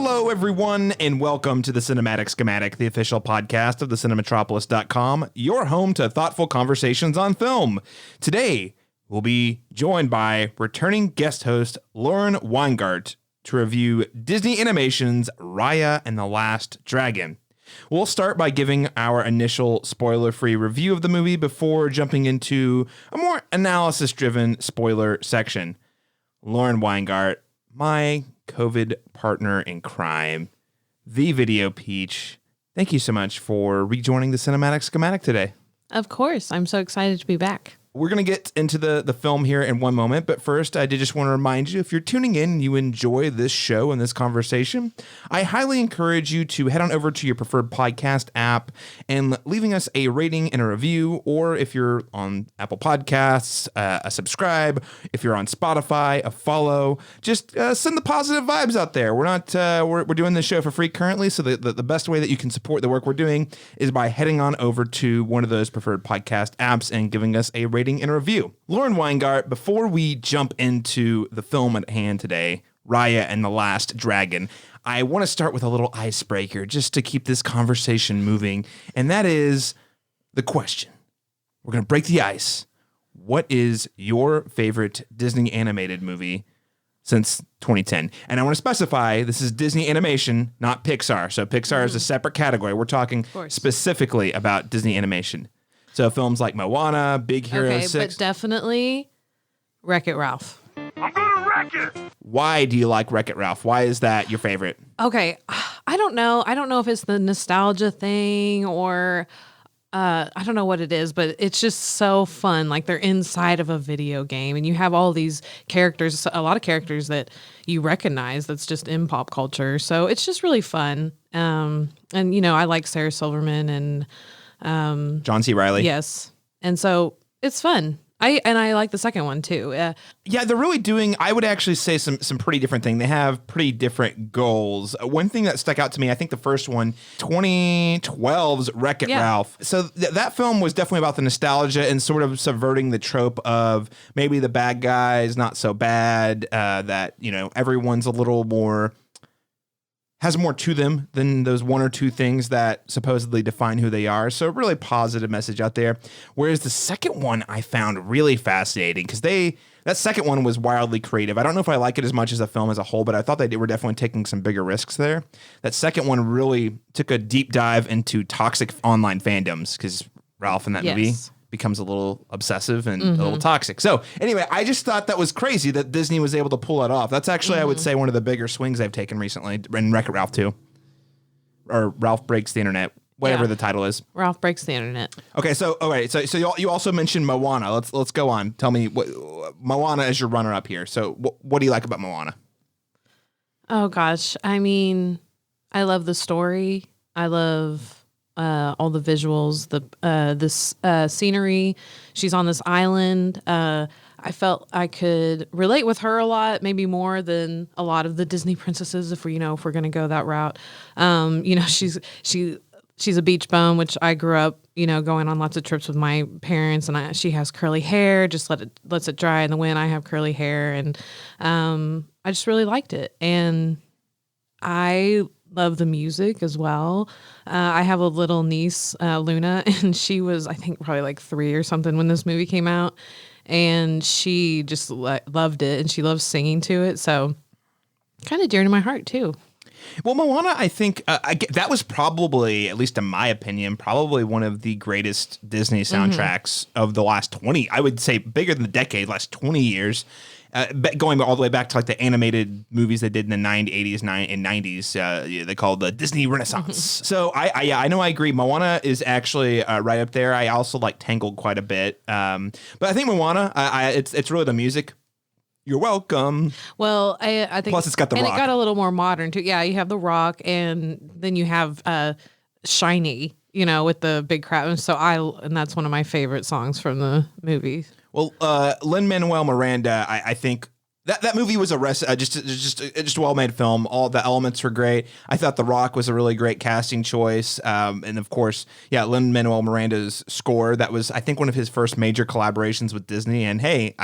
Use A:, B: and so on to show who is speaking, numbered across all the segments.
A: Hello, everyone, and welcome to the Cinematic Schematic, the official podcast of the Cinematropolis.com, your home to thoughtful conversations on film. Today, we'll be joined by returning guest host Lauren Weingart to review Disney Animation's Raya and the Last Dragon. We'll start by giving our initial spoiler-free review of the movie before jumping into a more analysis-driven spoiler section. Lauren Weingart, my COVID partner in crime, the Video Peach, thank you so much for rejoining the Cinematic Schematic today.
B: Of course. I'm so excited to be back.
A: We're going to get into the film here in one moment, but first, I did just want to remind you, if you're tuning in and you enjoy this show and this conversation, I highly encourage you to head on over to your preferred podcast app and leaving us a rating and a review, or if you're on Apple Podcasts, a subscribe. If you're on Spotify, a follow. Just send the positive vibes out there. We're not we're doing this show for free currently, so the best way that you can support the work we're doing is by heading on over to one of those preferred podcast apps and giving us a rating and a review. Lauren Weingart, before we jump into the film at hand today, Raya and the Last Dragon, I want to start with a little icebreaker just to keep this conversation moving, and that is the question. We're going to break the ice. What is your favorite Disney animated movie since 2010? And I want to specify, this is Disney Animation, not Pixar. So Pixar is a separate category. We're talking specifically about Disney Animation. So films like Moana, Big Hero 6.
B: But definitely Wreck-It Ralph.
C: I'm gonna wreck it!
A: Why do you like Wreck-It Ralph? Why is that your favorite?
B: Okay, I don't know. I don't know if it's the nostalgia thing or I don't know what it is, but it's just so fun. Like they're inside of a video game and you have all these characters, a lot of characters that you recognize that's just in pop culture. So it's just really fun. And, you know, I like Sarah Silverman and
A: John C. Reilly.
B: Yes. And so it's fun. I like the second one too.
A: Yeah, they're really doing, I would actually say some pretty different things. They have pretty different goals. One thing that stuck out to me, I think the first one, 2012's Wreck-It Ralph. So that film was definitely about the nostalgia and sort of subverting the trope of maybe the bad guys, not so bad, that, you know, everyone's a little more, has more to them than those one or two things that supposedly define who they are. So really positive message out there. Whereas the second one I found really fascinating because that second one was wildly creative. I don't know if I like it as much as the film as a whole, but I thought they were definitely taking some bigger risks there. That second one really took a deep dive into toxic online fandoms because Ralph in that movie becomes a little obsessive and a little toxic. So anyway, I just thought that was crazy that Disney was able to pull that off. That's actually, I would say, one of the bigger swings I've taken recently in Wreck-It Ralph 2. Or Ralph Breaks the Internet, whatever the title is.
B: Ralph Breaks the Internet.
A: Okay, so all right, so you also mentioned Moana. Let's go on. Tell me what Moana is your runner up here. So what do you like about Moana?
B: Oh gosh, I mean, I love the story. I love all the visuals, this scenery. She's on this island. I felt I could relate with her a lot, maybe more than a lot of the Disney princesses, if we're going to go that route. You know, she's a beach bum, which I grew up, you know, going on lots of trips with my parents, and she has curly hair. Just lets it dry in the wind. I have curly hair, and I just really liked it, and I love the music as well. I have a little niece, Luna, and she was, I think, probably like 3 or something when this movie came out, and she just loved it, and she loves singing to it, so kind of dear to my heart too.
A: Well, Moana, I think that was probably, at least in my opinion, probably one of the greatest Disney soundtracks of the last 20, I would say bigger than the decade, last 20 years. Going all the way back to like the animated movies they did in the 80s and 90s, they called the Disney Renaissance. So I know I agree. Moana is actually right up there. I also like Tangled quite a bit, but I think Moana, it's really the music. You're welcome.
B: Well, I think,
A: plus it's got the rock.
B: And it got a little more modern too. Yeah, you have the rock, and then you have Shiny, you know, with the big crowd. So and that's one of my favorite songs from the movie.
A: Well, Lin-Manuel Miranda, I think that movie was just a well-made film. All the elements were great. I thought The Rock was a really great casting choice. And of course, Lin-Manuel Miranda's score, that was, I think, one of his first major collaborations with Disney. And hey,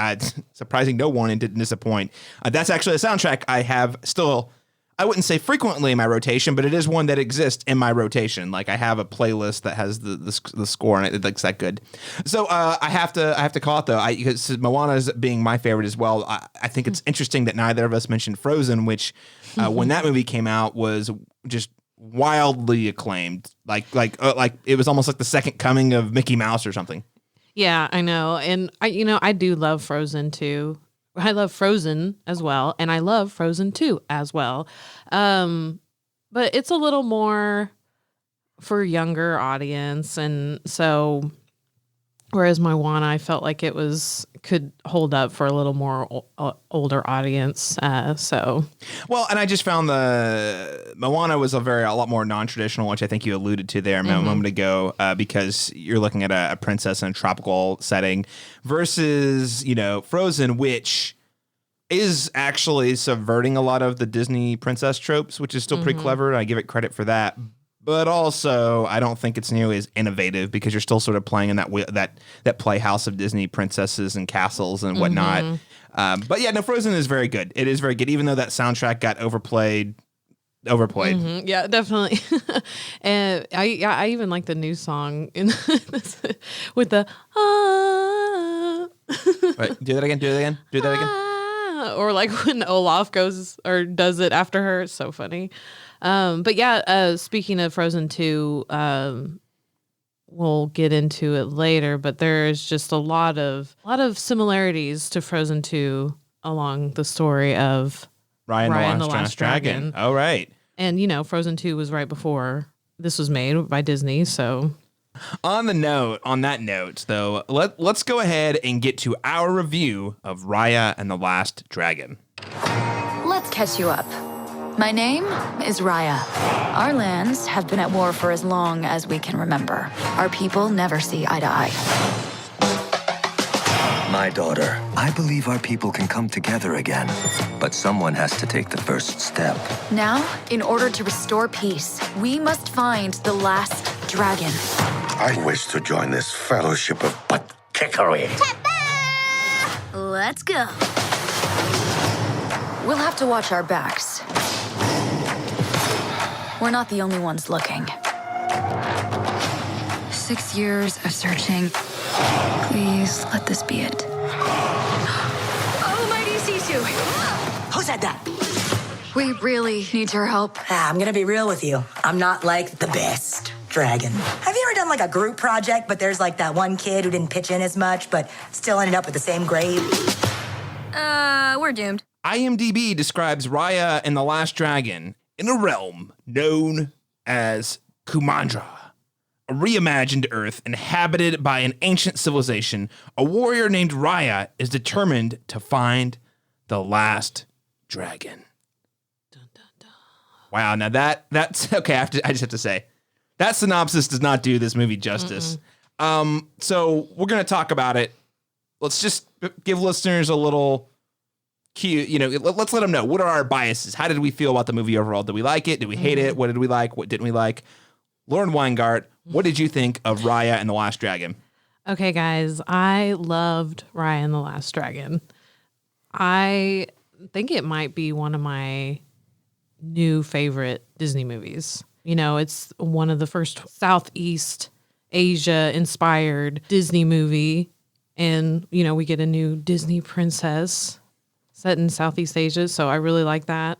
A: surprising no one, and didn't disappoint. That's actually a soundtrack I have still I wouldn't say frequently in my rotation, but it is one that exists in my rotation. Like I have a playlist that has the score and it's that good. So I have to call it though. Because Moana is being my favorite as well. I think it's interesting that neither of us mentioned Frozen, which when that movie came out was just wildly acclaimed. Like it was almost like the second coming of Mickey Mouse or something.
B: Yeah, I know. And I do love Frozen too. I love Frozen as well, and I love Frozen 2 as well. But it's a little more for younger audience, and so whereas Moana, I felt like it could hold up for a little more older audience.
A: Well, and I just found the Moana was a lot more non-traditional, which I think you alluded to there a moment ago, because you're looking at a princess in a tropical setting versus Frozen, which is actually subverting a lot of the Disney princess tropes, which is still pretty clever. I give it credit for that. But also, I don't think it's nearly as innovative because you're still sort of playing in that playhouse of Disney princesses and castles and whatnot. But yeah, no, Frozen is very good. It is very good, even though that soundtrack got overplayed.
B: Yeah, definitely. And I even like the new song with the
A: Right, do that again.
B: Or like when Olaf goes or does it after her. It's so funny. But yeah, speaking of Frozen 2, we'll get into it later, but there's just a lot of similarities to Frozen 2 along the story of
A: Raya and the Last Dragon. Oh, right.
B: And, Frozen 2 was right before this was made by Disney, so...
A: On that note, though, let's go ahead and get to our review of Raya and the Last Dragon.
C: Let's catch you up. My name is Raya. Our lands have been at war for as long as we can remember. Our people never see eye to eye.
D: My daughter, I believe our people can come together again, but someone has to take the first step.
C: Now, in order to restore peace, we must find the last dragon.
E: I wish to join this fellowship of butt-kickery.
C: Let's go. We'll have to watch our backs. We're not the only ones looking. 6 years of searching. Please let this be it. Almighty Sisu!
F: Who said that?
C: We really need your help.
F: I'm gonna be real with you. I'm not like the best dragon. Have you ever done like a group project, but there's like that one kid who didn't pitch in as much, but still ended up with the same grade?
C: We're doomed.
A: IMDB describes Raya and the Last Dragon in a realm known as Kumandra, a reimagined Earth inhabited by an ancient civilization. A warrior named Raya is determined to find the last dragon. Dun, dun, dun. Wow, now that's okay. I just have to say, that synopsis does not do this movie justice. So we're gonna talk about it. Let's just give listeners a little cue. Let's let them know, what are our biases? How did we feel about the movie overall? Did we like it? Did we hate it? What did we like? What didn't we like? Lauren Weingart, what did you think of Raya and the Last Dragon?
B: Okay, guys, I loved Raya and the Last Dragon. I think it might be one of my new favorite Disney movies. It's one of the first Southeast Asia inspired Disney movie. And, we get a new Disney princess set in Southeast Asia. So I really like that.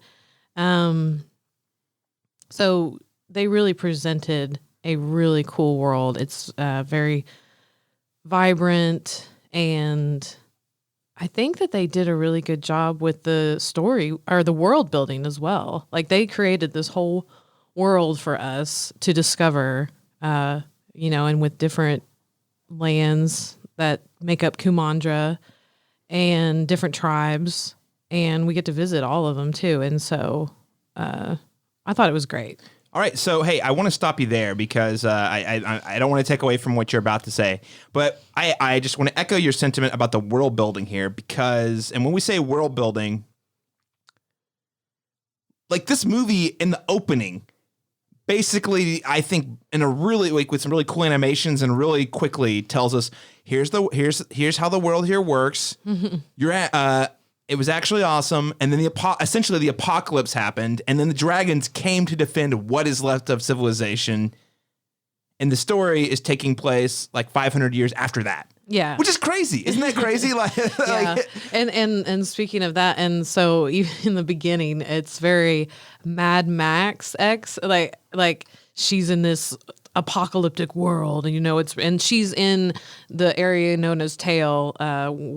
B: So they really presented a really cool world. It's very vibrant, and I think that they did a really good job with the story or the world building as well. Like they created this whole world for us to discover, and with different lands that make up Kumandra and different tribes, and we get to visit all of them too. And so I thought it was great.
A: All right, so hey, I want to stop you there because I don't want to take away from what you're about to say, but I just want to echo your sentiment about the world building here because, and when we say world building, like this movie in the opening, basically, I think in a really with some really cool animations and really quickly tells us here's how the world here works. You're at It was actually awesome. And then essentially the apocalypse happened. And then the dragons came to defend what is left of civilization. And the story is taking place like 500 years after that.
B: Yeah.
A: Which is crazy. Isn't that crazy?
B: Yeah. And speaking of that, and so even in the beginning, it's very Mad Max X, like she's in this apocalyptic world, and and she's in the area known as Tail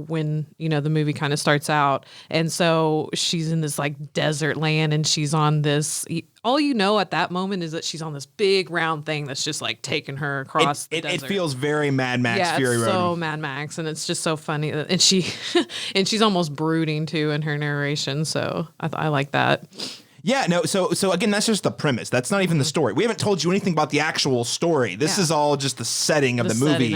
B: when the movie kind of starts out, and so she's in this like desert land, and she's on this. All at that moment is that she's on this big round thing that's just like taking her across the desert.
A: It feels very Mad Max Fury Road.
B: Yeah, so Mad Max, and it's just so funny, and she's almost brooding too in her narration. So I like that.
A: Yeah, no, so again, that's just the premise. That's not even the story. We haven't told you anything about the actual story. This is all just the setting of the movie.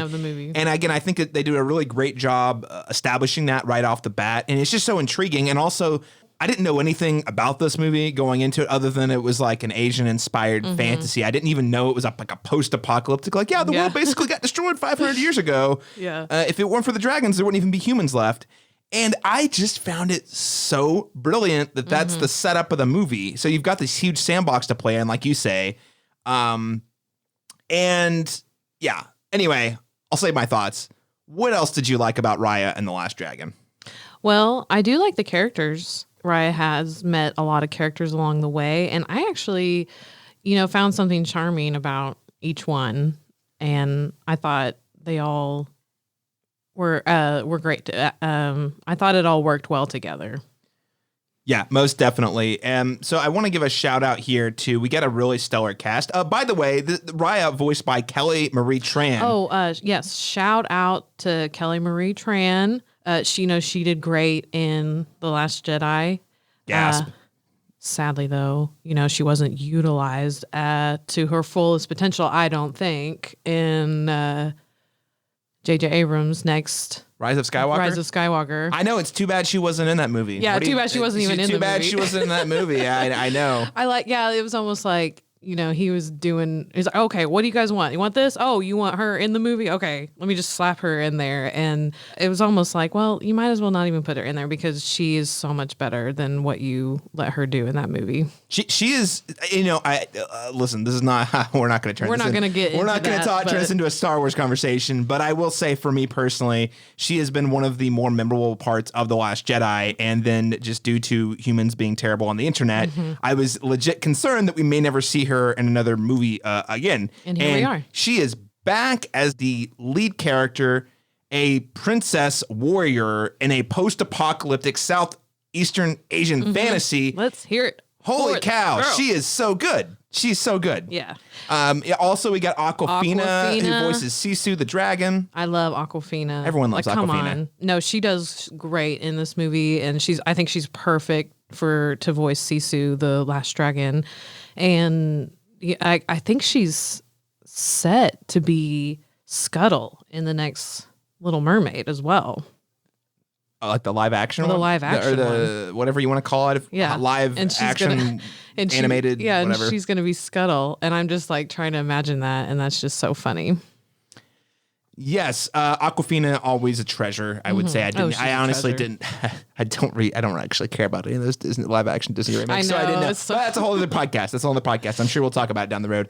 A: And again, I think that they do a really great job establishing that right off the bat. And it's just so intriguing. And also, I didn't know anything about this movie going into it other than it was like an Asian-inspired fantasy. I didn't even know it was like a post-apocalyptic. The world basically got destroyed 500 years ago.
B: Yeah.
A: If it weren't for the dragons, there wouldn't even be humans left. And I just found it so brilliant that that's the setup of the movie. So you've got this huge sandbox to play in, like you say. And yeah, anyway, I'll say my thoughts. What else did you like about Raya and the Last Dragon?
B: Well, I do like the characters. Raya has met a lot of characters along the way. And I actually, found something charming about each one. And I thought they all were great. I thought it all worked well together.
A: Yeah, most definitely. So I want to give a shout out here to, we got a really stellar cast. By the way, the Raya voiced by Kelly Marie Tran.
B: Oh, yes. Shout out to Kelly Marie Tran. She did great in The Last Jedi.
A: Gasp.
B: Sadly, though, she wasn't utilized to her fullest potential, I don't think, in J.J. Abrams' next
A: Rise of Skywalker? I know, it's too bad she wasn't in that movie.
B: Yeah, too bad she wasn't even in the movie.
A: Too bad she wasn't in that movie. Yeah, I know.
B: It was almost like, he's like, okay, what do you guys want? You want this? Oh, you want her in the movie? Okay, let me just slap her in there. And it was almost like, well, you might as well not even put her in there because she is so much better than what you let her do in that movie.
A: She is, listen, this is not, we're not going to turn
B: We're
A: this
B: not going to get into that. We're not going to
A: turn this into a Star Wars conversation, but I will say for me personally, she has been one of the more memorable parts of The Last Jedi. And then just due to humans being terrible on the internet, I was legit concerned that we may never see her in another movie again.
B: And here we are.
A: She is back as the lead character, a princess warrior in a post-apocalyptic Southeastern Asian fantasy.
B: Let's hear it.
A: Holy cow, she is so good. She's so good.
B: Yeah.
A: Also, we got Awkwafina, who voices Sisu the dragon.
B: I love Awkwafina.
A: Everyone loves Awkwafina.
B: Come on. No, she does great in this movie, and I think she's perfect to voice Sisu the Last Dragon. And I think she's set to be Scuttle in the next Little Mermaid as well.
A: Like the live action one?
B: The live action
A: or whatever you want to call it. Live action, animated, whatever.
B: And she's going to be Scuttle. And I'm just like trying to imagine that. And that's just so funny.
A: Yes, Awkwafina, always a treasure. I would say I honestly didn't. I don't actually care about any of those Disney live action Disney remakes. So I didn't know. But that's a whole other podcast. I'm sure we'll talk about it down the road.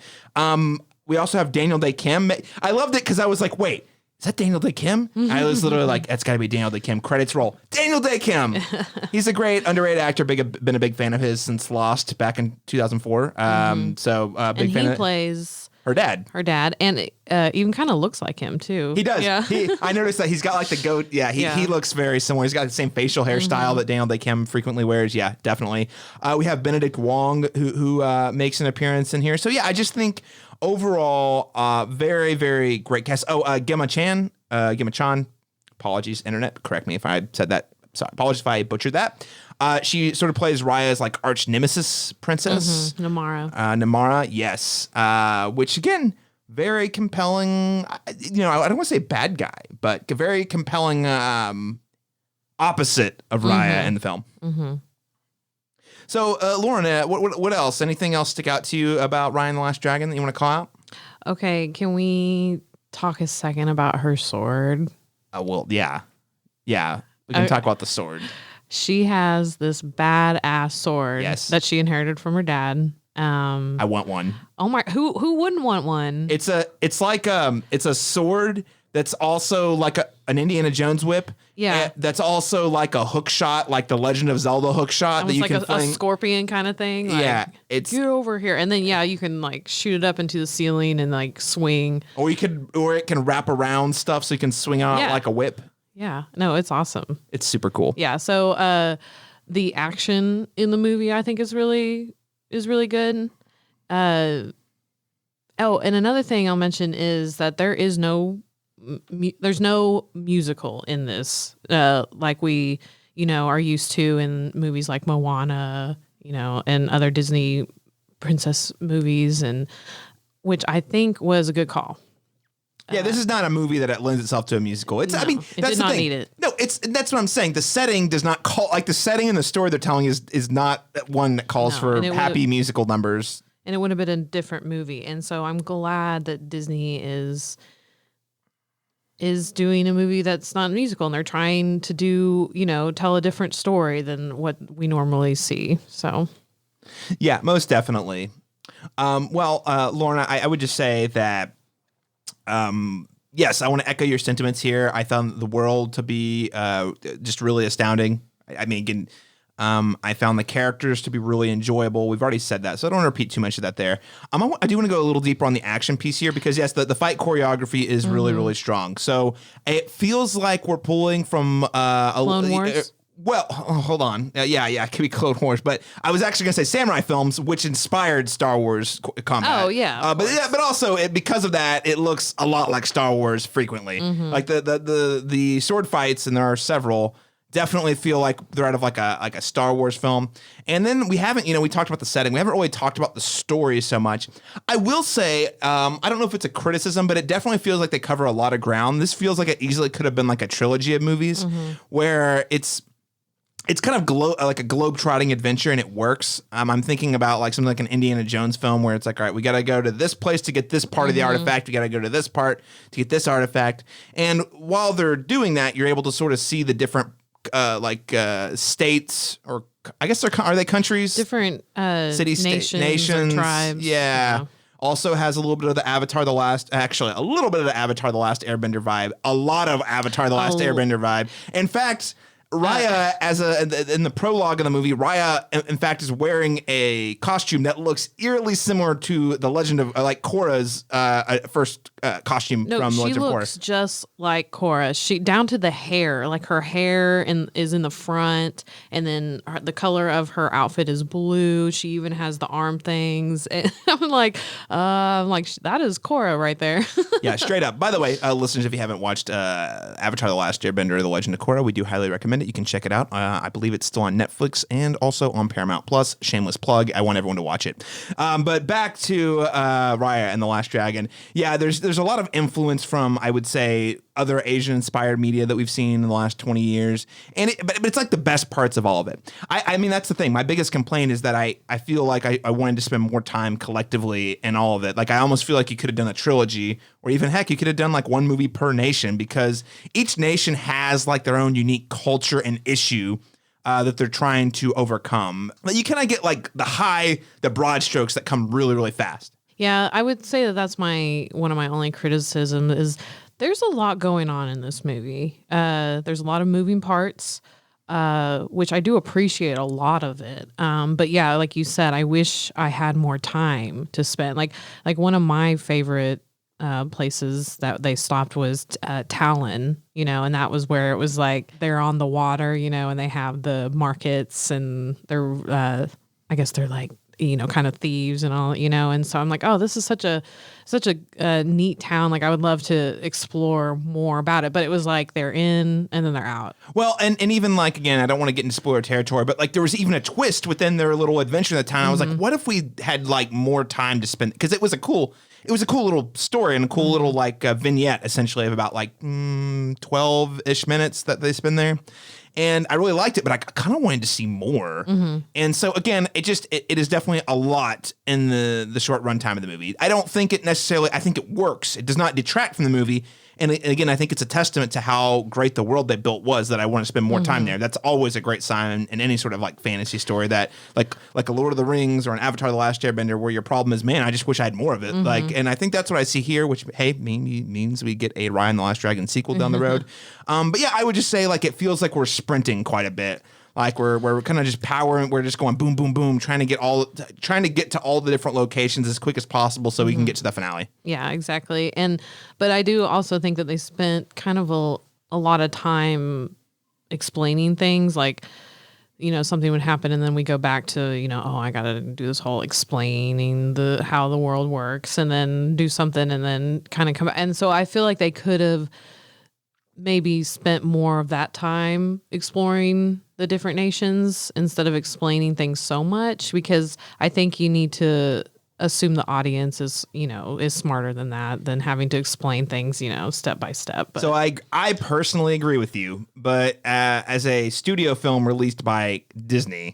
A: We also have Daniel Day Kim. I loved it because I was like, wait, is that Daniel Day Kim? I was literally like, that's got to be Daniel Day Kim. Credits roll. Daniel Day Kim. He's a great underrated actor. Been a big fan of his since Lost back in 2004. Big
B: and
A: fan.
B: He plays
A: her dad,
B: and even kind of looks like him too.
A: He does.
B: Yeah.
A: I noticed that he's got like the goat. Yeah, he looks very similar. He's got the same facial hairstyle that Daniel Day Kim frequently wears. Yeah, definitely. We have Benedict Wong who makes an appearance in here. So yeah, I just think overall, very, very great cast. Gemma Chan. Apologies, internet. Correct me if I said that. Sorry, apologies if I butchered that. She sort of plays Raya's like arch nemesis princess.
B: Namara.
A: Namara, yes. Which again, very compelling. I don't want to say bad guy, but a very compelling opposite of Raya in the film. So, Lauren, what else? Anything else stick out to you about Raya and the Last Dragon that you want to call out?
B: Okay, can we talk a second about her sword?
A: Well, yeah. We can talk about the sword.
B: She has this badass sword
A: Yes.
B: that she inherited from her dad.
A: I want one.
B: Oh my, who wouldn't want one?
A: It's a sword that's also like an Indiana Jones whip.
B: Yeah.
A: That's also like a hook shot, like the Legend of Zelda hook shot that
B: Almost
A: you
B: like
A: can
B: a
A: fling.
B: scorpion kind of thing. Like,
A: Yeah, it's-
B: get over here, and then you can like shoot it up into the ceiling and like swing.
A: Or it can wrap around stuff so you can swing on it
B: Yeah.
A: like a whip.
B: Yeah, no, it's awesome.
A: It's super cool.
B: Yeah, so the action in the movie I think is really good. Oh, and another thing I'll mention is that there is there's no musical in this, like we, are used to in movies like Moana, and other Disney princess movies, and which I think was a good call.
A: Yeah, this is not a movie that lends itself to a musical. It's, I
B: No,
A: mean,
B: it
A: that's
B: did
A: the
B: not
A: thing.
B: need it.
A: No, that's what I'm saying. The setting does not call, like the setting and the story they're telling is not one that calls
B: No,
A: for
B: and it
A: happy
B: would've-
A: musical numbers.
B: And it would have been a different movie. And so I'm glad that Disney is doing a movie that's not a musical, and they're trying to do, tell a different story than what we normally see. So
A: Yeah, most definitely. Lorna, I would just say that, yes, I want to echo your sentiments here. I found the world to be just really astounding. I mean, again, I found the characters to be really enjoyable. We've already said that, so I don't want to repeat too much of that there. I do want to go a little deeper on the action piece here because, yes, the fight choreography is really, really strong. So it feels like we're pulling from
B: Clone Wars?
A: Well, hold on. Yeah, it could be Clone Wars, but I was actually going to say samurai films, which inspired Star Wars combat.
B: Oh, yeah, of
A: but also because of that, it looks a lot like Star Wars frequently. Like the sword fights, and there are several, definitely feel like they're out of like a Star Wars film. And then we haven't, we talked about the setting. We haven't really talked about the story so much. I will say, I don't know if it's a criticism, but it definitely feels like they cover a lot of ground. This feels like it easily could have been like a trilogy of movies where it's kind of like a globe-trotting adventure, and it works. I'm thinking about like something like an Indiana Jones film where it's like, all right, we got to go to this place to get this part of the artifact. We got to go to this part to get this artifact. And while they're doing that, you're able to sort of see the different states, or I guess are they countries?
B: different
A: Cities,
B: nations, or tribes.
A: Yeah. Also has a little bit of the Avatar the Last Airbender vibe. A lot of Avatar the Last Airbender vibe. In fact, Raya, in the prologue of the movie, Raya, in fact, is wearing a costume that looks eerily similar to the Legend of Korra's first costume
B: No,
A: from
B: she
A: Legend of Korra.
B: looks just like Korra. She down to the hair, like her hair is in the front, and then the color of her outfit is blue. She even has the arm things. And I'm like, that is Korra right there.
A: Yeah, straight up. By the way, listeners, if you haven't watched Avatar the Last Airbender or The Legend of Korra, we do highly recommend it. You can check it out. I believe it's still on Netflix and also on Paramount Plus. Shameless plug. I want everyone to watch it. But back to Raya and the Last Dragon. Yeah, there's a lot of influence from, I would say, other Asian-inspired media that we've seen in the last 20 years. But it's like the best parts of all of it. I mean, that's the thing. My biggest complaint is that I feel like I wanted to spend more time collectively in all of it. Like, I almost feel like you could have done a trilogy, or even, heck, you could have done like one movie per nation, because each nation has like their own unique culture and issue that they're trying to overcome. Like, you kind of get like the broad strokes that come really, really fast.
B: Yeah, I would say that's one of my only criticisms is there's a lot going on in this movie. There's a lot of moving parts, which I do appreciate a lot of it. But yeah, like you said, I wish I had more time to spend. Like one of my favorite places that they stopped was Talon, and that was where it was like they're on the water, and they have the markets, and they're I guess they're like, kind of thieves and all, and so I'm like, oh, this is such a neat town. Like, I would love to explore more about it, but it was like they're in and then they're out.
A: Well, and even like, again, I don't want to get into spoiler territory, but like there was even a twist within their little adventure in the town. I was like, what if we had like more time to spend? Because it was a cool little story and a cool little like vignette, essentially, of about like 12-ish minutes that they spend there. And I really liked it, but I kind of wanted to see more. And so again, it is definitely a lot in the short runtime of the movie. I don't think it necessarily, I think it works. It does not detract from the movie. And again, I think it's a testament to how great the world they built was that I want to spend more time there. That's always a great sign in any sort of like fantasy story that like a Lord of the Rings or an Avatar: The Last Airbender, where your problem is, man, I just wish I had more of it. Like, and I think that's what I see here, which means we get a Raya and the Last Dragon sequel down the road. But yeah, I would just say like it feels like we're sprinting quite a bit. Like we're kind of just powering, we're just going boom, boom, boom, trying to get to all the different locations as quick as possible so we can get to the finale.
B: Yeah, exactly. But I do also think that they spent kind of a lot of time explaining things, like, you know, something would happen and then we go back to, you know, I got to do this whole explaining how the world works and then do something and then kind of come back. And so I feel like they could have maybe spent more of that time exploring the different nations instead of explaining things so much, because I think you need to assume the audience is smarter than that, than having to explain things, step by step. But.
A: So I personally agree with you, but as a studio film released by Disney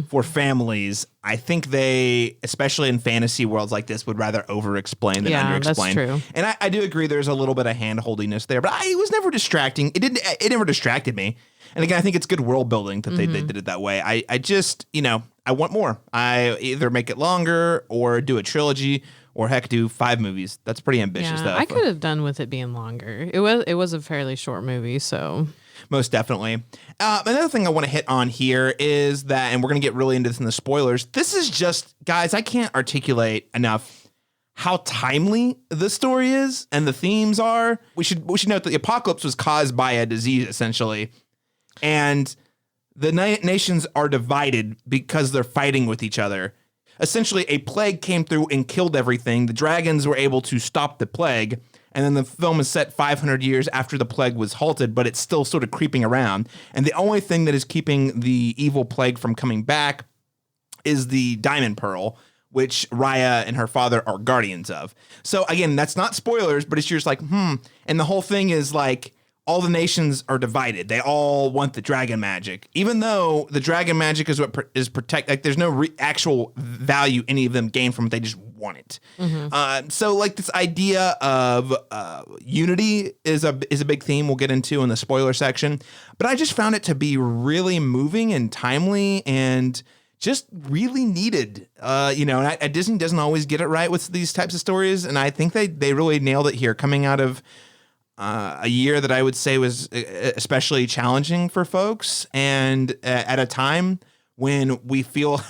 A: for families, I think they, especially in fantasy worlds like this, would rather over-explain than under-explain.
B: That's true.
A: And I do agree there's a little bit of hand-holdiness there, but it was never distracting. It never distracted me. And again, I think it's good world building that they did it that way. I just, I want more. I either make it longer or do a trilogy or heck, do 5 movies. That's pretty ambitious, though.
B: I could have done with it being longer. It was a fairly short movie, so.
A: Most definitely. Another thing I want to hit on here is that, and we're going to get really into this in the spoilers, this is just, guys, I can't articulate enough how timely the story is and the themes are. We should note that the apocalypse was caused by a disease, essentially. And the nations are divided because they're fighting with each other. Essentially, a plague came through and killed everything. The dragons were able to stop the plague. And then the film is set 500 years after the plague was halted, but it's still sort of creeping around. And the only thing that is keeping the evil plague from coming back is the diamond pearl, which Raya and her father are guardians of. So again, that's not spoilers, but it's just like, And the whole thing is like, all the nations are divided. They all want the dragon magic, even though the dragon magic is what is protect. Like, there's no actual value any of them gain from it. They just want it. So, like, this idea of unity is a big theme we'll get into in the spoiler section. But I just found it to be really moving and timely and just really needed. And Disney doesn't always get it right with these types of stories, and I think they really nailed it here, coming out of a year that I would say was especially challenging for folks, and at a time when we feel,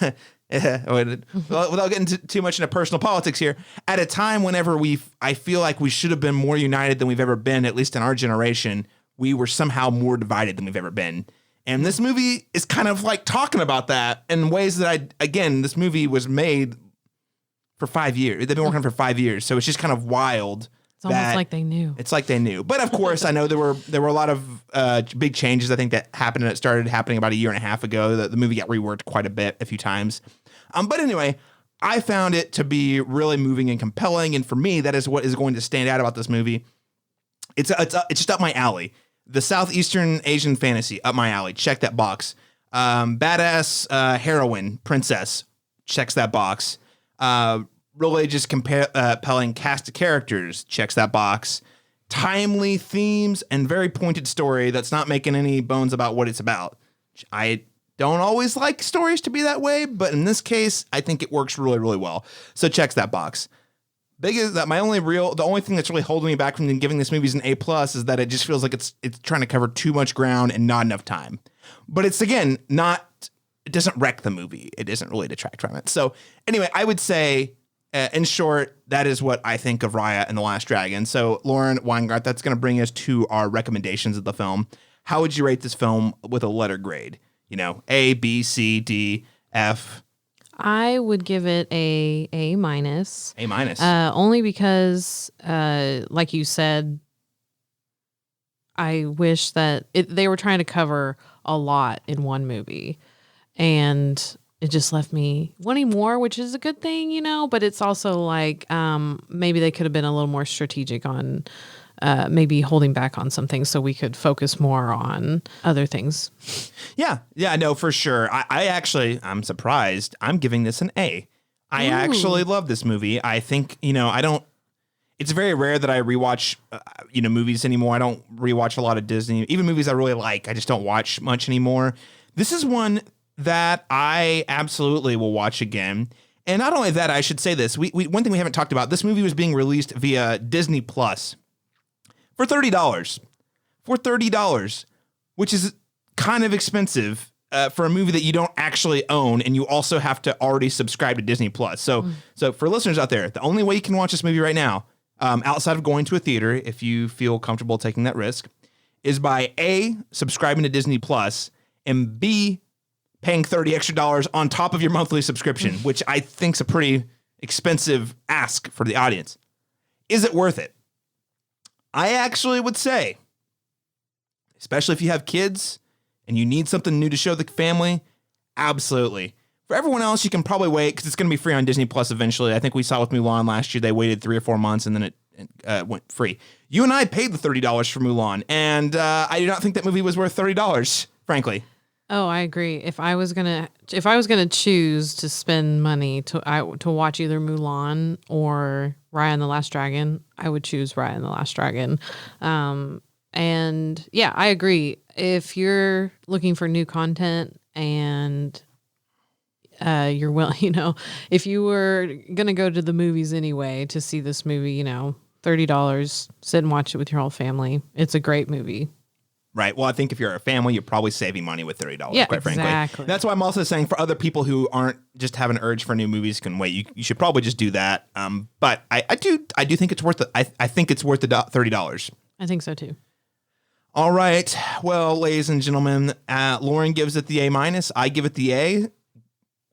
A: without getting too much into personal politics here, at a time whenever I feel like we should have been more united than we've ever been, at least in our generation, we were somehow more divided than we've ever been. And this movie is kind of like talking about that in ways that this movie was made for 5 years. They've been working for 5 years. So it's just kind of wild.
B: It's almost like they knew.
A: It's like they knew. But of course, I know there were a lot of big changes, I think, that happened, and it started happening about a year and a half ago. The movie got reworked quite a few times. But anyway, I found it to be really moving and compelling. And for me, that is what is going to stand out about this movie. It's just up my alley. The Southeastern Asian fantasy, up my alley. Check that box. Badass heroine, princess, checks that box. Really just compelling cast of characters, checks that box. Timely themes and very pointed story that's not making any bones about what it's about. I don't always like stories to be that way, but in this case, I think it works really, really well. So checks that box. Big is that the only thing that's really holding me back from giving this movie an A+ is that it just feels like it's trying to cover too much ground and not enough time. But it's, again, it doesn't wreck the movie. It doesn't really detract from it. So anyway, I would say, in short, that is what I think of Raya and the Last Dragon. So, Lauren Weingart, that's going to bring us to our recommendations of the film. How would you rate this film with a letter grade? A, B, C, D, F.
B: I would give it A-.
A: A-.
B: Only because, like you said, I wish that they were trying to cover a lot in one movie, and it just left me wanting more, which is a good thing, but it's also like maybe they could have been a little more strategic on maybe holding back on some things so we could focus more on other things.
A: Yeah, no, for sure. I'm surprised. I'm giving this an A. I actually love this movie. I think, it's very rare that I rewatch, movies anymore. I don't rewatch a lot of Disney, even movies I really like. I just don't watch much anymore. This is one that I absolutely will watch again. And not only that, I should say this. One thing we haven't talked about, this movie was being released via Disney Plus for $30. For $30, which is kind of expensive for a movie that you don't actually own, and you also have to already subscribe to Disney Plus. So for listeners out there, the only way you can watch this movie right now, outside of going to a theater, if you feel comfortable taking that risk, is by A, subscribing to Disney Plus, and B, paying $30 extra on top of your monthly subscription, which I think is a pretty expensive ask for the audience. Is it worth it? I actually would say, especially if you have kids and you need something new to show the family, absolutely. For everyone else, you can probably wait because it's going to be free on Disney Plus eventually. I think we saw with Mulan last year, they waited 3 or 4 months and then it went free. You and I paid the $30 for Mulan, and I do not think that movie was worth $30, frankly.
B: Oh, I agree. If I was gonna choose to spend money to watch either Mulan or Raya and the Last Dragon, I would choose Raya and the Last Dragon. And yeah, I agree. If you're looking for new content and you're if you were gonna go to the movies anyway to see this movie, $30, sit and watch it with your whole family. It's a great movie.
A: Right. Well, I think if you're a family, you're probably saving money with $30,
B: yeah,
A: quite frankly.
B: Exactly.
A: That's why I'm also saying for other people who aren't just have an urge for new movies can wait, you should probably just do that. But I do think it's worth it. I think it's worth the $30.
B: I think so too.
A: All right. Well, ladies and gentlemen, Lauren gives it the A-. I give it the A.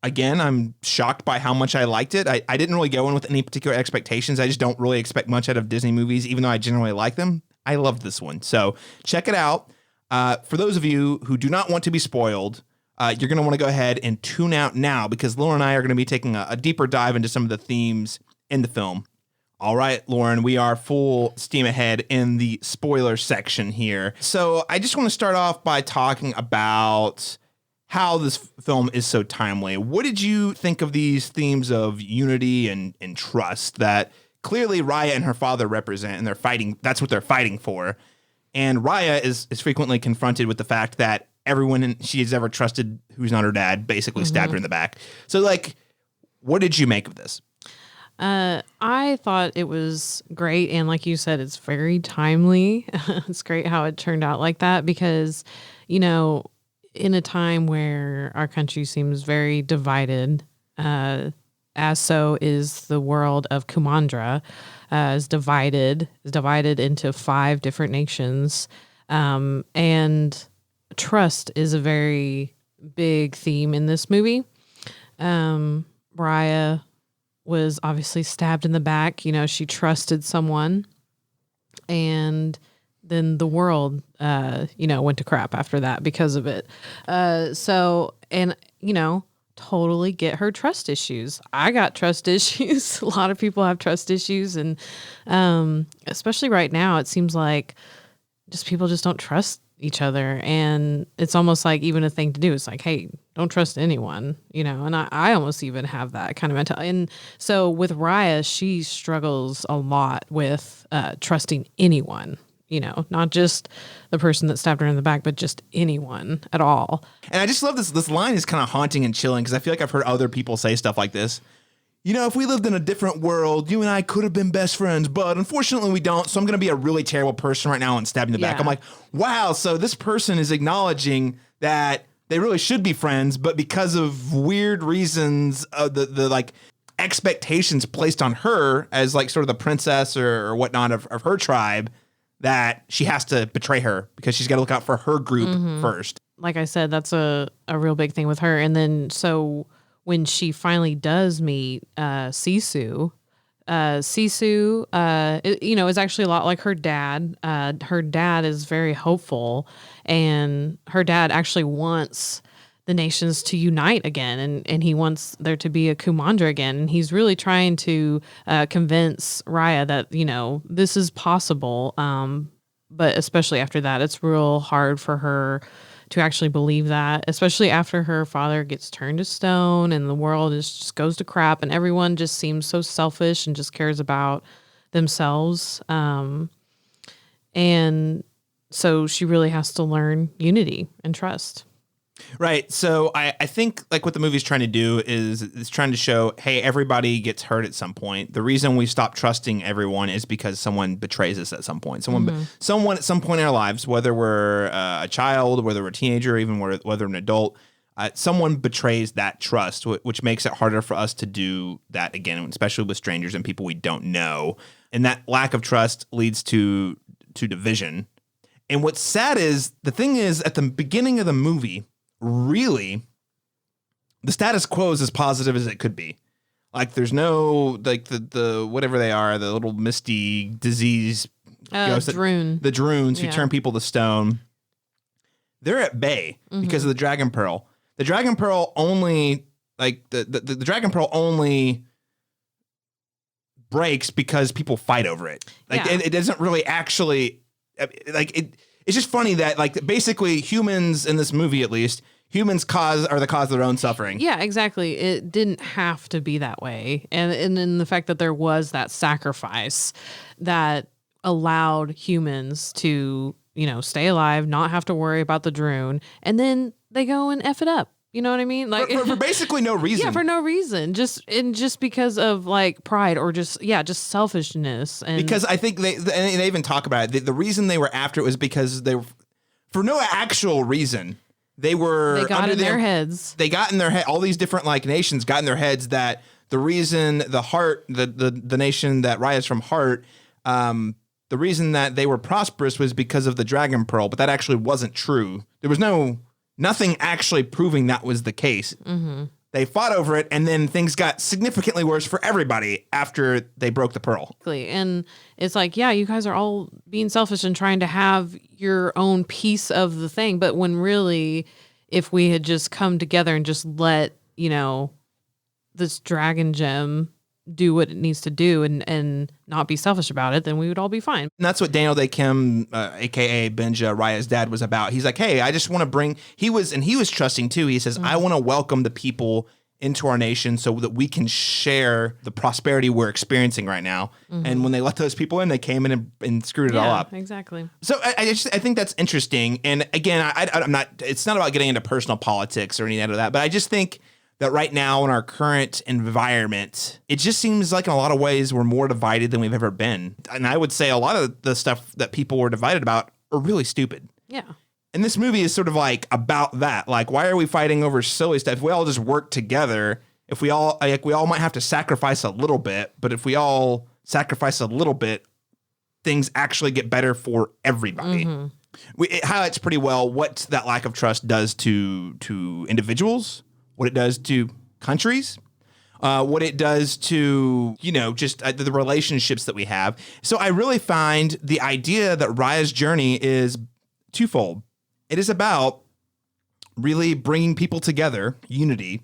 A: Again, I'm shocked by how much I liked it. I didn't really go in with any particular expectations. I just don't really expect much out of Disney movies, even though I generally like them. I loved this one. So check it out. For those of you who do not want to be spoiled, you're going to want to go ahead and tune out now because Lauren and I are going to be taking a deeper dive into some of the themes in the film. All right, Lauren, we are full steam ahead in the spoiler section here. So I just want to start off by talking about how this film is so timely. What did you think of these themes of unity and trust that clearly Raya and her father represent, and they're fighting? That's what they're fighting for. And Raya is frequently confronted with the fact that everyone she has ever trusted who's not her dad basically stabbed her in the back. So, what did you make of this?
B: I thought it was great. And like you said, it's very timely. It's great how it turned out like that because, in a time where our country seems very divided, as so is the world of Kumandra, is divided into 5 different nations. And trust is a very big theme in this movie. Raya was obviously stabbed in the back. She trusted someone, and then the world, went to crap after that because of it. Totally get her trust issues. I got trust issues. A lot of people have trust issues. And especially right now, it seems like people just don't trust each other. And it's almost like even a thing to do. It's like, hey, don't trust anyone, and I almost even have that kind of mentality. And so with Raya, she struggles a lot with trusting anyone. Not just the person that stabbed her in the back, but just anyone at all.
A: And I just love this line is kind of haunting and chilling because I feel like I've heard other people say stuff like this. If we lived in a different world, you and I could have been best friends, but unfortunately we don't. So I'm going to be a really terrible person right now and stab you in the back. I'm like, wow. So this person is acknowledging that they really should be friends, but because of weird reasons, the expectations placed on her as sort of the princess or whatnot of her tribe, that she has to betray her because she's got to look out for her group first.
B: Like I said, that's a real big thing with her. And then so when she finally does meet Sisu, is actually a lot like her dad. Her dad is very hopeful, and her dad actually wants the nations to unite again, and he wants there to be a Kumandra again, and he's really trying to convince Raya that this is possible. But especially after that, it's real hard for her to actually believe that, especially after her father gets turned to stone and the world just goes to crap, and everyone just seems so selfish and just cares about themselves. And so she really has to learn unity and trust.
A: Right. So I think like what the movie's trying to do is it's trying to show, hey, everybody gets hurt at some point. The reason we stop trusting everyone is because someone betrays us at some point. Someone at some point in our lives, whether we're a child, whether we're a teenager, even whether an adult, someone betrays that trust, which makes it harder for us to do that again, especially with strangers and people we don't know. And that lack of trust leads to division. And what's sad is the thing is at the beginning of the movie, really, the status quo is as positive as it could be. Like there's no like the whatever they are, the little misty disease
B: Droon.
A: The droons who turn people to stone. They're at bay because of the Dragon Pearl. The Dragon Pearl only the Dragon Pearl only breaks because people fight over it. It doesn't really actually it's just funny that basically humans in this movie, at least humans are the cause of their own suffering.
B: Yeah, exactly. It didn't have to be that way. And then the fact that there was that sacrifice that allowed humans to, stay alive, not have to worry about the Droon, and then they go and F it up. You know what I mean? Like
A: for basically no reason.
B: Yeah, for no reason. Just because of pride or just selfishness. And
A: because I think they even talk about it. The reason they were after it was because they were, for no actual reason. They got in their heads. They got in their head. All these different nations got in their heads that the reason the nation that Raya's from Heart, the reason that they were prosperous was because of the Dragon Pearl, but that actually wasn't true. There was nothing actually proving that was the case. Mm-hmm. They fought over it, and then things got significantly worse for everybody after they broke the pearl.
B: And it's you guys are all being selfish and trying to have your own piece of the thing. But when really, if we had just come together and just let, this dragon gem do what it needs to do and not be selfish about it, then we would all be fine.
A: And that's what Daniel Day Kim, aka Benja, Raya's dad, was about. He's like, hey, I just want to bring, he was trusting too. He says, I want to welcome the people into our nation so that we can share the prosperity we're experiencing right now. And when they let those people in, they came in and screwed it all up.
B: Exactly.
A: So I think that's interesting. And again, I'm not, it's not about getting into personal politics or any of that, but I just think that right now in our current environment, it just seems like in a lot of ways we're more divided than we've ever been. And I would say a lot of the stuff that people were divided about are really stupid.
B: Yeah.
A: And this movie is sort of about that. Why are we fighting over silly stuff? If we all just work together, if we all might have to sacrifice a little bit, but if we all sacrifice a little bit, things actually get better for everybody. It highlights pretty well what that lack of trust does to individuals, what it does to countries, what it does to, just the relationships that we have. So I really find the idea that Raya's journey is twofold. It is about really bringing people together, unity,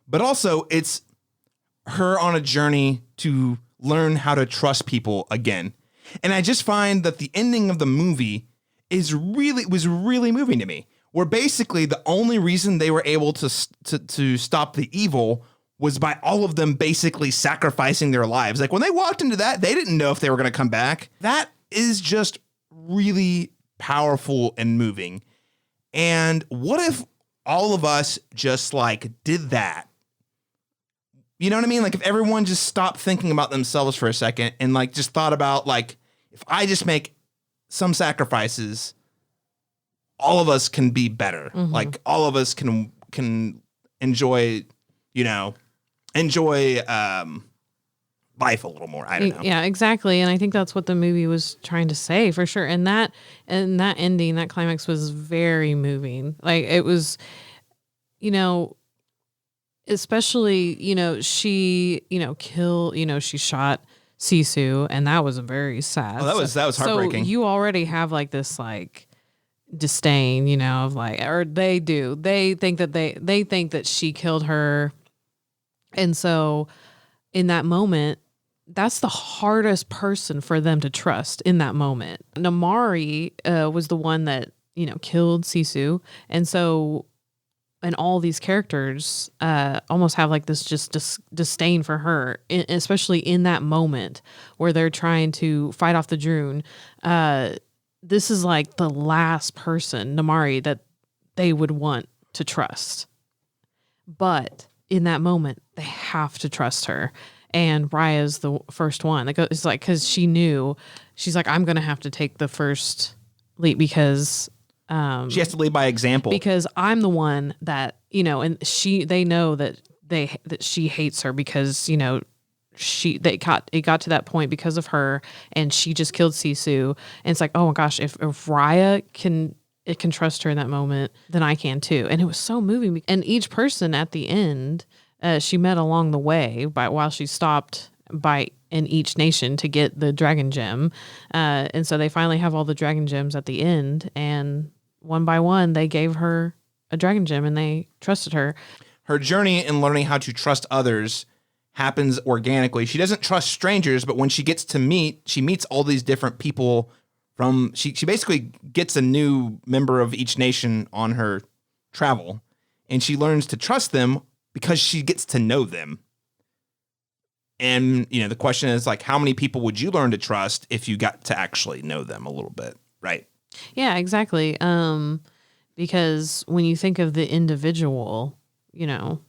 A: but also it's her on a journey to learn how to trust people again. And I just find that the ending of the movie was really moving to me, where basically the only reason they were able to stop the evil was by all of them basically sacrificing their lives. When they walked into that, they didn't know if they were going to come back. That is just really powerful and moving. And what if all of us just did that? You know what I mean? If everyone just stopped thinking about themselves for a second and just thought about if I just make some sacrifices, all of us can be better. All of us can enjoy, life a little more. I don't know.
B: Yeah, exactly. And I think that's what the movie was trying to say for sure. And that ending, that climax was very moving. It was, especially, she, she shot Sisu, and that was very sad.
A: Oh, that was heartbreaking.
B: So you already have this disdain, you know, of like, or they do. They think that she killed her. And so in that moment, that's the hardest person for them to trust in that moment. Namari was the one that, you know, killed Sisu. And so, and all these characters almost have like this just disdain for her, especially in that moment where they're trying to fight off the Droon. This is like the last person, Namari, that they would want to trust. But in that moment, they have to trust her. And Raya's the first one. It's like, because she knew, she's like, I'm going to have to take the first leap because...
A: she has to lead by example.
B: Because I'm the one that, you know, and they know that she hates her because, you know, it got to that point because of her, and she just killed Sisu. And it's like, oh my gosh, if Raya can trust her in that moment, then I can too. And it was so moving. And each person at the end, she met along the way while she stopped in each nation to get the dragon gem. And so they finally have all the dragon gems at the end, and one by one, they gave her a dragon gem and they trusted her.
A: Her journey in learning how to trust others happens organically. She doesn't trust strangers, but when she meets all these different people she basically gets a new member of each nation on her travel, and she learns to trust them because she gets to know them. And, you know, the question is like, how many people would you learn to trust if you got to actually know them a little bit, right?
B: Yeah, exactly. Because when you think of the individual, you know,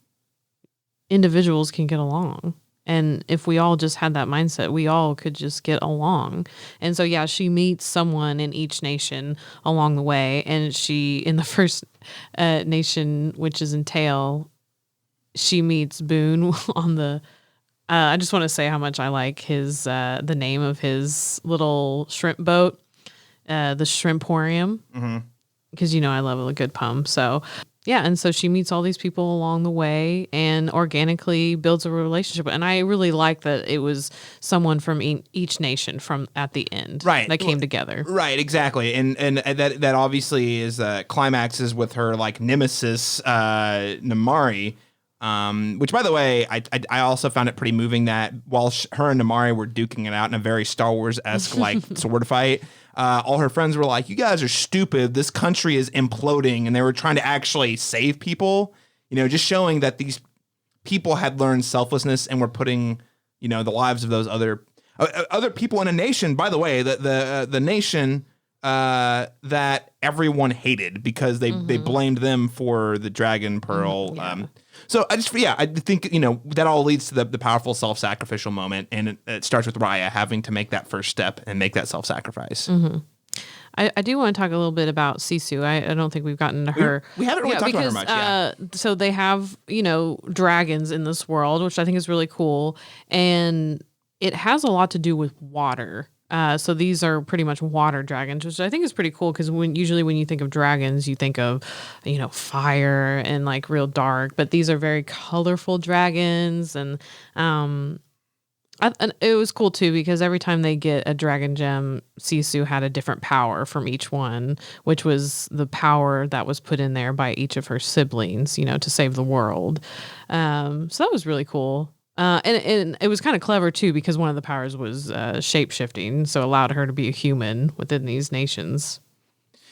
B: individuals can get along. And if we all just had that mindset, we all could just get along. And so, yeah, she meets someone in each nation along the way. And in the first nation, which is in Tail, she meets Boone on the... I just want to say how much I like his the name of his little shrimp boat, the Shrimporium, because, you know, I love a good pun. So, yeah, and so she meets all these people along the way and organically builds a relationship. And I really like that it was someone from each nation from at the end,
A: right,
B: that came together.
A: Right, exactly. And that obviously is climaxes with her like nemesis, Namari. Which, by the way, I also found it pretty moving that while her and Namari were duking it out in a very Star Wars-esque like sword fight, all her friends were like, "You guys are stupid. This country is imploding," and they were trying to actually save people. You know, just showing that these people had learned selflessness and were putting, you know, the lives of those other people in a nation. By the way, the nation that everyone hated because they blamed them for the dragon pearl.
B: Yeah.
A: So I think, you know, that all leads to the powerful self-sacrificial moment, and it starts with Raya having to make that first step and make that self-sacrifice.
B: Mm-hmm. I do want to talk a little bit about Sisu. I don't think we've gotten to her.
A: We haven't really talked about her much. Yeah.
B: So they have, you know, dragons in this world, which I think is really cool, and it has a lot to do with water. So these are pretty much water dragons, which I think is pretty cool because usually when you think of dragons, you think of, you know, fire and like real dark, but these are very colorful dragons. And it was cool too because every time they get a dragon gem, Sisu had a different power from each one, which was the power that was put in there by each of her siblings, you know, to save the world. So that was really cool. And it was kind of clever too because one of the powers was shape shifting, so allowed her to be a human within these nations.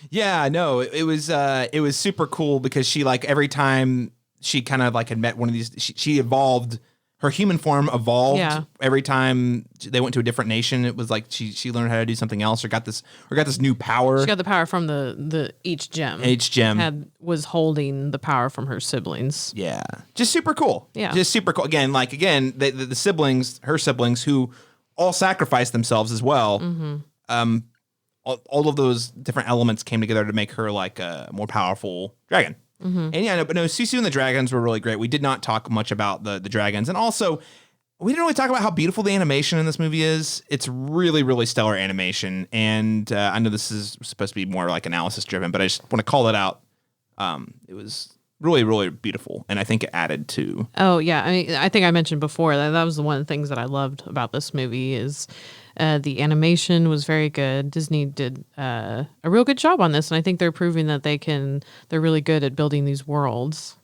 A: Yeah, no, it was super cool because she, like, every time she kind of like had met one of these, she evolved. Her human form evolved every time they went to a different nation. It was like she learned how to do something else or got this new power.
B: She got the power from the each gem.
A: Each gem
B: was holding the power from her siblings.
A: Yeah, just super cool.
B: Yeah,
A: just super cool. Again, the siblings, her siblings, who all sacrificed themselves as well. Mm-hmm. All of those different elements came together to make her like a more powerful dragon. Mm-hmm. And yeah, but Sisu and the dragons were really great. We did not talk much about the dragons, and also we didn't really talk about how beautiful the animation in this movie is. It's really, really stellar animation, and I know this is supposed to be more like analysis driven, but I just want to call it out. It was really, really beautiful, and I think it added to.
B: Oh yeah, I mean, I think I mentioned before that was one of the things that I loved about this movie is The animation was very good. Disney did a real good job on this, and I think they're proving that they're really good at building these worlds.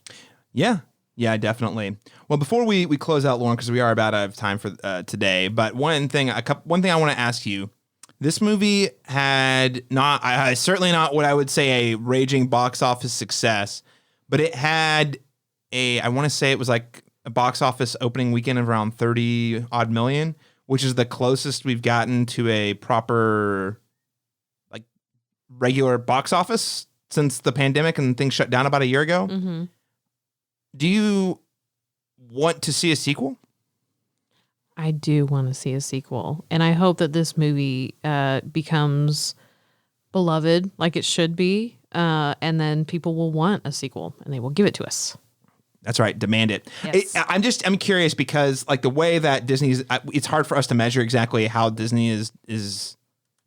A: Yeah. Yeah, definitely. Well, before we close out, Lauren, because we are about out of time for today, but one thing I want to ask you. This movie had certainly not what I would say a raging box office success, but it had I want to say it was like a box office opening weekend of around 30 odd million, which is the closest we've gotten to a proper like regular box office since the pandemic and things shut down about a year ago.
B: Mm-hmm.
A: Do you want to see a sequel?
B: I do want to see a sequel, and I hope that this movie becomes beloved like it should be, and then people will want a sequel, and they will give it to us.
A: That's right. Demand it.
B: Yes.
A: I'm curious because like the way that Disney's, it's hard for us to measure exactly how Disney is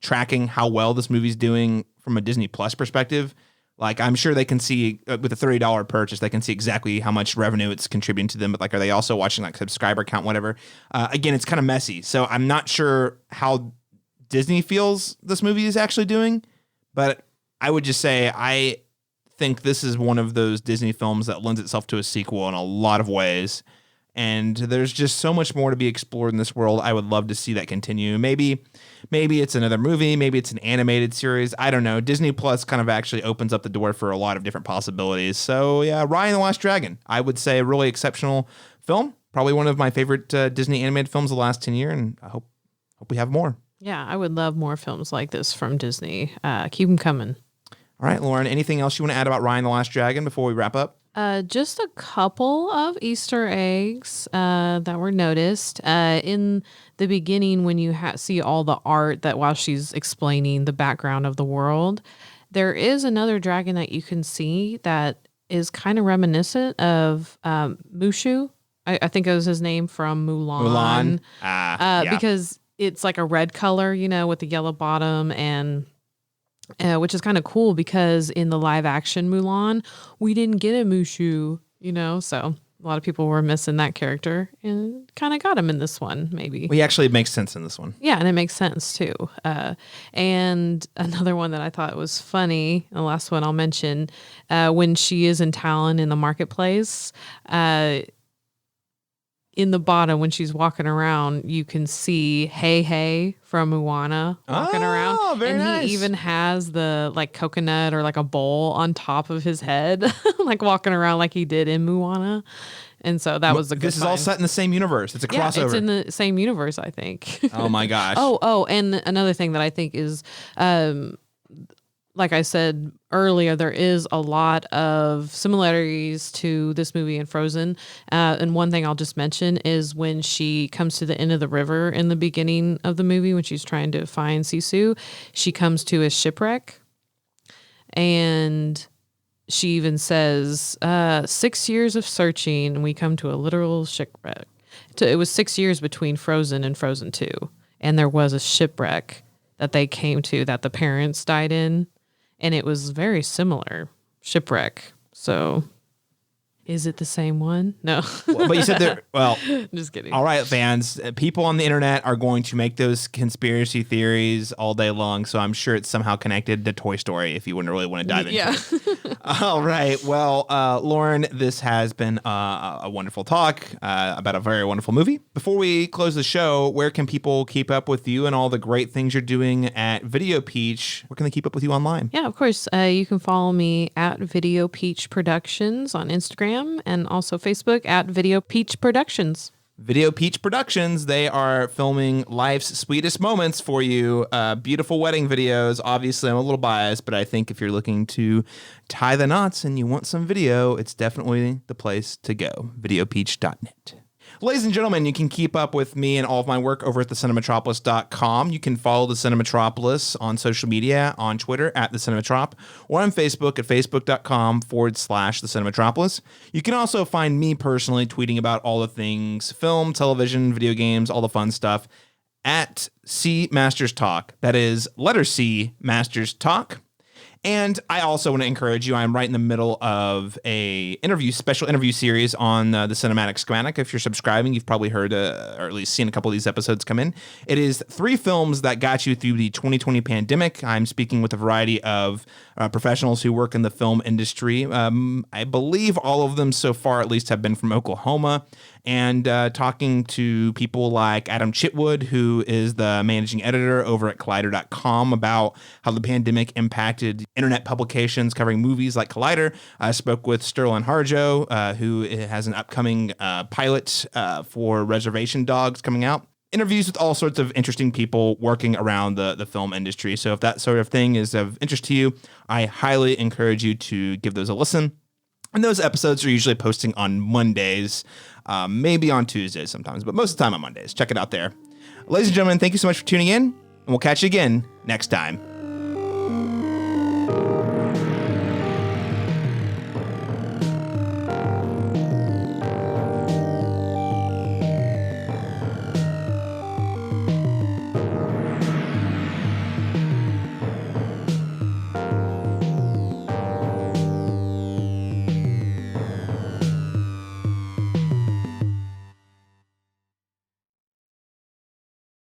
A: tracking how well this movie's doing from a Disney Plus perspective. Like I'm sure they can see with a $30 purchase, they can see exactly how much revenue it's contributing to them. But like, are they also watching like subscriber count, whatever? Again, it's kind of messy. So I'm not sure how Disney feels this movie is actually doing, but I would just say, I think this is one of those Disney films that lends itself to a sequel in a lot of ways. And there's just so much more to be explored in this world. I would love to see that continue. Maybe it's another movie. Maybe it's an animated series. I don't know. Disney Plus kind of actually opens up the door for a lot of different possibilities. So yeah, Raya and the Last Dragon, I would say a really exceptional film. Probably one of my favorite Disney animated films of the last 10 years. And I hope we have more.
B: Yeah, I would love more films like this from Disney. Keep them coming.
A: All right, Lauren, anything else you want to add about Raya and the Last Dragon before we wrap up?
B: Just a couple of Easter eggs that were noticed in the beginning when you see all the art that while she's explaining the background of the world, there is another dragon that you can see that is kind of reminiscent of Mushu. I think it was his name from Mulan.
A: Yeah.
B: Because it's like a red color, with the yellow bottom and... which is kind of cool because in the live action Mulan, we didn't get a Mushu, so a lot of people were missing that character and kind of got him in this one, maybe.
A: Well, he actually makes sense in this one.
B: Yeah, and it makes sense too. And another one that I thought was funny, the last one I'll mention, when she is in Talon in the marketplace, in the bottom when she's walking around, you can see Hey from Moana walking around.
A: Very
B: and
A: nice.
B: He even has the like coconut or like a bowl on top of his head, like walking around like he did in Moana. And so that was a good
A: This is all set in the same universe. It's a crossover.
B: It's in the same universe, I think.
A: Oh my gosh.
B: And another thing that I think is like I said earlier, there is a lot of similarities to this movie and Frozen. And one thing I'll just mention is when she comes to the end of the river in the beginning of the movie, when she's trying to find Sisu, she comes to a shipwreck. And she even says, 6 years of searching, and we come to a literal shipwreck. It was 6 years between Frozen and Frozen 2. And there was a shipwreck that they came to that the parents died in. And it was very similar shipwreck. So is it the same one? No.
A: But you said there, well,
B: just kidding.
A: All right, fans, people on the internet are going to make those conspiracy theories all day long. So I'm sure it's somehow connected to Toy Story if you wouldn't really want to dive into it. All right. Well, Lauren, this has been a wonderful talk about a very wonderful movie. Before we close the show, where can people keep up with you and all the great things you're doing at Video Peach? Where can they keep up with you online?
B: Yeah, of course. You can follow me at Video Peach Productions on Instagram and also Facebook at Video Peach Productions.
A: Video Peach Productions, they are filming life's sweetest moments for you. Beautiful wedding videos. Obviously, I'm a little biased, but I think if you're looking to tie the knots and you want some video, it's definitely the place to go. Videopeach.net. Ladies and gentlemen, you can keep up with me and all of my work over at thecinematropolis.com. You can follow the Cinematropolis on social media, on Twitter at the Cinematrop, or on Facebook at facebook.com/the Cinematropolis. You can also find me personally tweeting about all the things film, television, video games, all the fun stuff at C Masters Talk. That is letter C Masters Talk. And I also want to encourage you. I'm right in the middle of a special interview series on the Cinematic Schematic. If you're subscribing, you've probably heard or at least seen a couple of these episodes come in. It is 3 films that got you through the 2020 pandemic. I'm speaking with a variety of professionals who work in the film industry. I believe all of them so far at least have been from Oklahoma. And talking to people like Adam Chitwood, who is the managing editor over at Collider.com, about how the pandemic impacted internet publications covering movies like Collider. I spoke with Sterling Harjo, who has an upcoming pilot for Reservation Dogs coming out. Interviews with all sorts of interesting people working around the film industry. So if that sort of thing is of interest to you, I highly encourage you to give those a listen. And those episodes are usually posting on Mondays, maybe on Tuesdays sometimes, but most of the time on Mondays. Check it out there. Ladies and gentlemen, thank you so much for tuning in, and we'll catch you again next time.